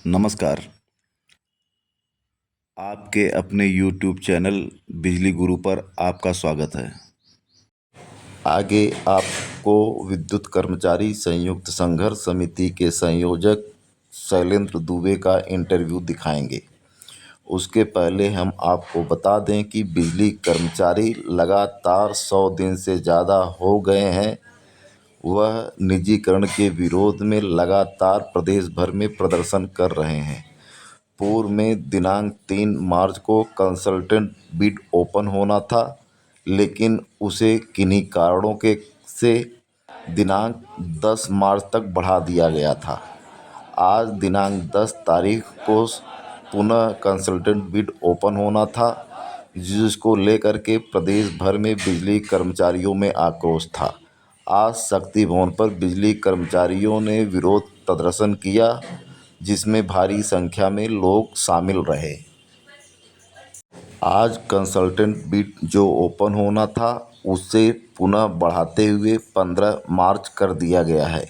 नमस्कार। आपके अपने YouTube चैनल बिजली गुरु पर आपका स्वागत है। आगे आपको विद्युत कर्मचारी संयुक्त संघर्ष समिति के संयोजक शैलेंद्र दुबे का इंटरव्यू दिखाएंगे। उसके पहले हम आपको बता दें कि बिजली कर्मचारी लगातार 100 दिन से ज़्यादा हो गए हैं वह निजीकरण के विरोध में लगातार प्रदेश भर में प्रदर्शन कर रहे हैं। पूर्व में दिनांक 3 मार्च को कंसल्टेंट बिड ओपन होना था, लेकिन उसे किन्हीं कारणों के से दिनांक 10 मार्च तक बढ़ा दिया गया था। आज दिनांक 10 तारीख को पुनः कंसल्टेंट बिड ओपन होना था, जिसको लेकर के प्रदेश भर में बिजली कर्मचारियों में आक्रोश था। आज शक्ति भवन पर बिजली कर्मचारियों ने विरोध प्रदर्शन किया, जिसमें भारी संख्या में लोग शामिल रहे। आज कंसल्टेंट बिड जो ओपन होना था उसे पुनः बढ़ाते हुए 15 मार्च कर दिया गया है।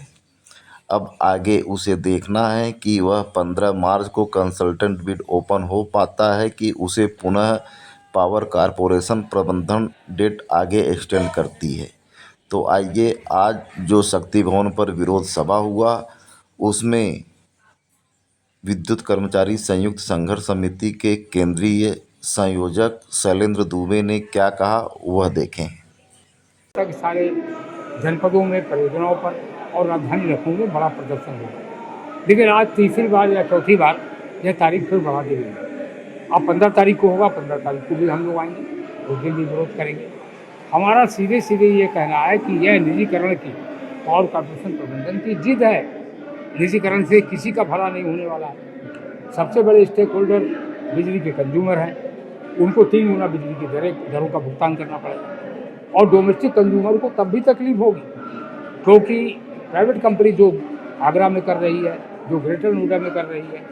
अब आगे उसे देखना है कि वह 15 मार्च को कंसल्टेंट बिड ओपन हो पाता है कि उसे पुनः पावर कारपोरेशन प्रबंधन डेट आगे एक्सटेंड करती है। तो आइए, आज जो शक्ति भवन पर विरोध सभा हुआ उसमें विद्युत कर्मचारी संयुक्त संघर्ष समिति के केंद्रीय संयोजक शैलेंद्र दुबे ने क्या कहा वह देखें। तक सारे जनपदों में परियोजनाओं पर और राजधानी लखनऊ में बड़ा प्रदर्शन होगा, लेकिन आज तीसरी बार या चौथी बार यह तारीख फिर बढ़ा दी गई है। अब 15 तारीख को होगा, 15 तारीख को भी हम लोग आएंगे, उस दिन भी विरोध करेंगे। हमारा सीधे सीधे ये कहना है कि यह निजीकरण की पावर कॉर्पोरेशन प्रबंधन की जिद है। निजीकरण से किसी का भला नहीं होने वाला है। सबसे बड़े स्टेक होल्डर बिजली के कंज्यूमर हैं, उनको 3 गुना बिजली की दरों का भुगतान करना पड़ेगा। और डोमेस्टिक कंज्यूमर को तब भी तकलीफ होगी, क्योंकि प्राइवेट कंपनी जो आगरा में कर रही है, जो ग्रेटर नोएडा में कर रही है,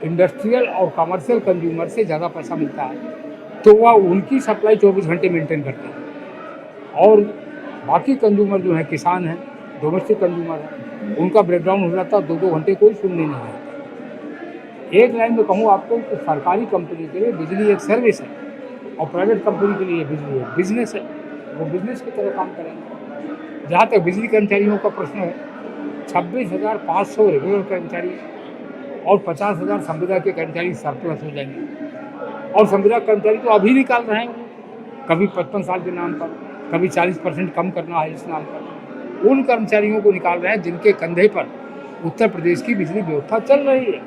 इंडस्ट्रियल और कमर्शियल कंज्यूमर से ज़्यादा पैसा मिलता है, तो वह उनकी सप्लाई 24 घंटे मेंटेन करते हैं। और बाकी कंज्यूमर जो हैं, किसान हैं, डोमेस्टिक कंज्यूमर हैं, उनका ब्रेकडाउन हो जाता है, 2-2 घंटे कोई सुनने नहीं आता। एक लाइन में कहूँ आपको कि सरकारी कंपनी के लिए बिजली एक सर्विस है और प्राइवेट कंपनी के लिए बिजली एक बिजनेस है। वो बिजनेस की तरह काम करेंगे। जहाँ तक बिजली कर्मचारियों का प्रश्न है, 26,500 रेगुलर कर्मचारी और 50,000 संविदा के कर्मचारी सरप्लस हो जाएंगे। और संविदा कर्मचारी तो अभी निकाल रहे हैं, कभी 55 साल के नाम पर, कभी 40% कम करना है इस नाम पर। उन कर्मचारियों को निकाल रहे हैं जिनके कंधे पर उत्तर प्रदेश की बिजली व्यवस्था चल रही है,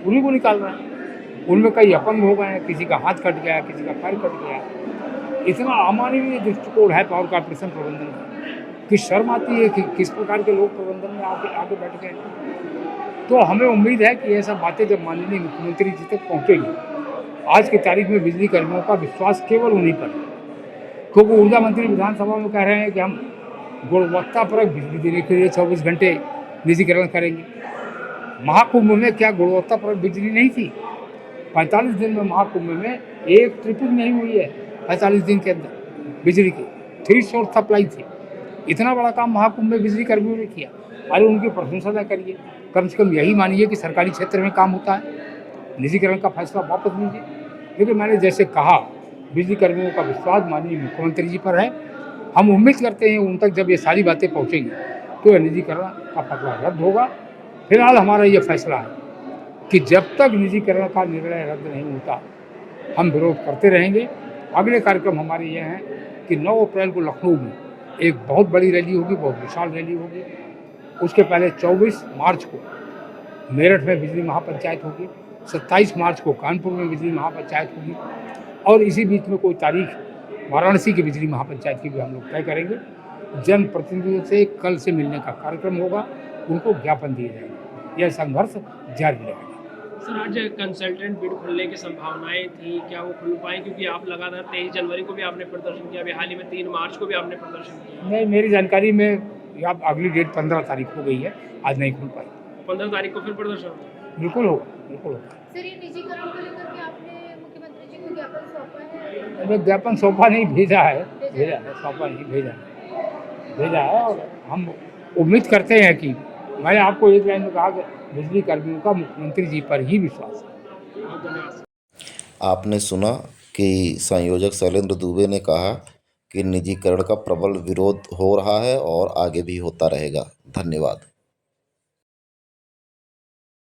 उन्हीं को निकाल रहे हैं। उनमें कई अपंग हो गए हैं, किसी का हाथ कट गया, किसी का पैर कट गया। इतना अमानवीय दृष्टिकोण है पावर कॉर्पोरेशन प्रबंधन का कि शर्म आती है कि किस प्रकार के लोग प्रबंधन में आगे बैठ गए। तो हमें उम्मीद है कि ये सब बातें जब माननीय मुख्यमंत्री जी तक पहुँचेगी, आज की तारीख में बिजली कर्मियों का विश्वास केवल उन्हीं पर है। क्योंकि ऊर्जा मंत्री विधानसभा में कह रहे हैं कि हम गुणवत्तापरक बिजली देने के लिए 24 घंटे निजीकरण करेंगे। महाकुंभ में क्या गुणवत्तापरक बिजली नहीं थी? 45 दिन में महाकुंभ में एक ट्रिपिंग नहीं हुई है। 45 दिन के अंदर बिजली की 3 सोर्स सप्लाई थी। इतना बड़ा काम महाकुंभ में बिजली कर्मियों ने किया। अरे उनकी प्रशंसा न करिए, कम से कम यही मानिए कि सरकारी क्षेत्र में काम होता है। निजीकरण का फैसला वापस लीजिए। लेकिन मैंने जैसे कहा, बिजली कर्मियों का विश्वास माननीय मुख्यमंत्री जी पर है। हम उम्मीद करते हैं उन तक जब ये सारी बातें पहुँचेंगी तो यह निजीकरण का फैसला रद्द होगा। फिलहाल हमारा ये फैसला है कि जब तक निजीकरण का निर्णय रद्द नहीं होता हम विरोध करते रहेंगे। अगले कार्यक्रम हमारे ये हैं कि 9 अप्रैल को लखनऊ में एक बहुत बड़ी रैली होगी, बहुत विशाल रैली होगी। उसके पहले 24 मार्च को मेरठ में बिजली महापंचायत होगी, 27 मार्च को कानपुर में बिजली महापंचायत होगी और इसी बीच में कोई तारीख वाराणसी की बिजली महापंचायत की भी हम लोग तय करेंगे। जनप्रतिनिधियों से कल से मिलने का कार्यक्रम होगा, उनको ज्ञापन दिए जाएंगे। यह संघर्ष जारी रहेगा। सर, आज कंसल्टेंट बिड खुलने की संभावनाएं थी, क्या वो खुल पाए? क्योंकि आप लगातार 23 जनवरी को भी आपने प्रदर्शन किया, अभी हाल ही में 3 मार्च को भी आपने प्रदर्शन किया। नहीं, मेरी जानकारी में अब अगली डेट 15 तारीख हो गई है, आज नहीं खुल पाई। 15 तारीख को फिर प्रदर्शन होगा? बिल्कुल होगा, बिल्कुल होगा। सर, ये निजीकरण को लेकर के आपने मुख्यमंत्री जी को ज्ञापन सौंपा है? मैंने ज्ञापन सौंपा नहीं, भेजा है, सौंपा नहीं, भेजा है। और हम उम्मीद करते हैं कि मैंने आपको एक लाइन में कहा कि बिजली कर्मियों का मुख्यमंत्री जी पर ही विश्वास है। बहुत धन्यवाद। आपने सुना कि संयोजक शैलेंद्र दुबे ने कहा कि निजीकरण का प्रबल विरोध हो रहा है और आगे भी होता रहेगा। धन्यवाद।